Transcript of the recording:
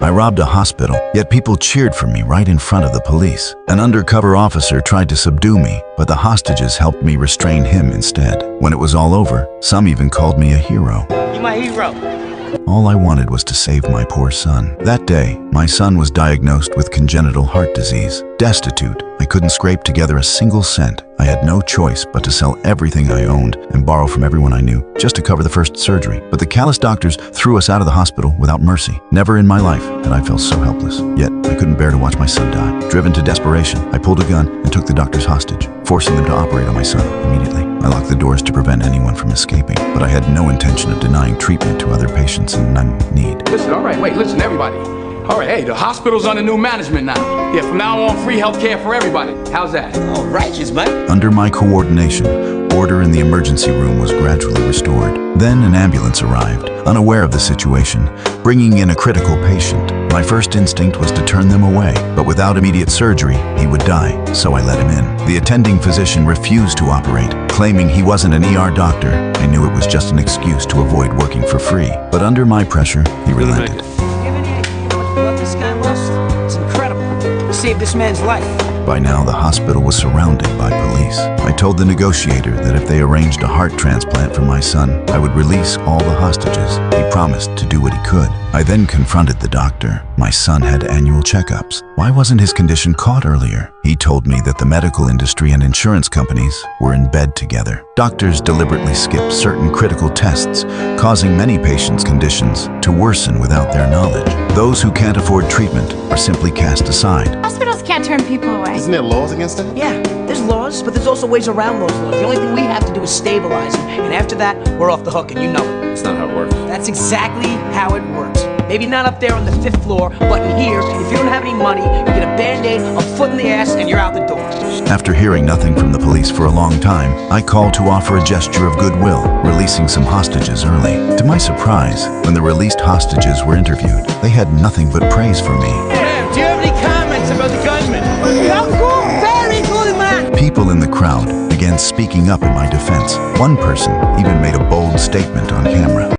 I robbed a hospital, yet people cheered for me right in front of the police. An undercover officer tried to subdue me, but the hostages helped me restrain him instead. When it was all over, some even called me a hero. You my hero. All I wanted was to save my poor son. That day, my son was diagnosed with congenital heart disease. Destitute, I couldn't scrape together a single cent. I had no choice but to sell everything I owned and borrow from everyone I knew just to cover the first surgery. But the callous doctors threw us out of the hospital without mercy. Never in my life had I felt so helpless. Yet, I couldn't bear to watch my son die. Driven to desperation, I pulled a gun and took the doctors hostage, forcing them to operate on my son immediately. I locked the doors to prevent anyone from escaping, but I had no intention of denying treatment to other patients in need. Listen, all right, wait, listen, everybody. All right, hey, the hospital's under new management now. Yeah, from now on, free health care for everybody. How's that? Oh, righteous, man. Under my coordination, order in the emergency room was gradually restored. Then an ambulance arrived, unaware of the situation, bringing in a critical patient. My first instinct was to turn them away, but without immediate surgery, he would die, so I let him in. The attending physician refused to operate, claiming he wasn't an ER doctor. I knew it was just an excuse to avoid working for free, but under my pressure, he relented. This guy was. It's incredible. He saved this man's life. By now, the hospital was surrounded by police. I told the negotiator that if they arranged a heart transplant for my son, I would release all the hostages. He promised to do what he could. I then confronted the doctor. My son had annual checkups. Why wasn't his condition caught earlier? He told me that the medical industry and insurance companies were in bed together. Doctors deliberately skip certain critical tests, causing many patients' conditions to worsen without their knowledge. Those who can't afford treatment are simply cast aside. Hospitals can't turn people away. Isn't there laws against that? Yeah, there's laws, but there's also ways around those laws. The only thing we have to do is stabilize them, and after that, we're off the hook, and you know it. That's not how it works. That's exactly how it works. Maybe not up there on the 5th floor, but in here, if you don't have any money, you get a Band-Aid, a foot in the ass, and you're out the door. After hearing nothing from the police for a long time, I called to offer a gesture of goodwill, releasing some hostages early. To my surprise, when the released hostages were interviewed, they had nothing but praise for me. Ma'am, do you have any comments about the gunman? How cool! Very good, man! People in the crowd began speaking up in my defense. One person even made a bold statement on camera.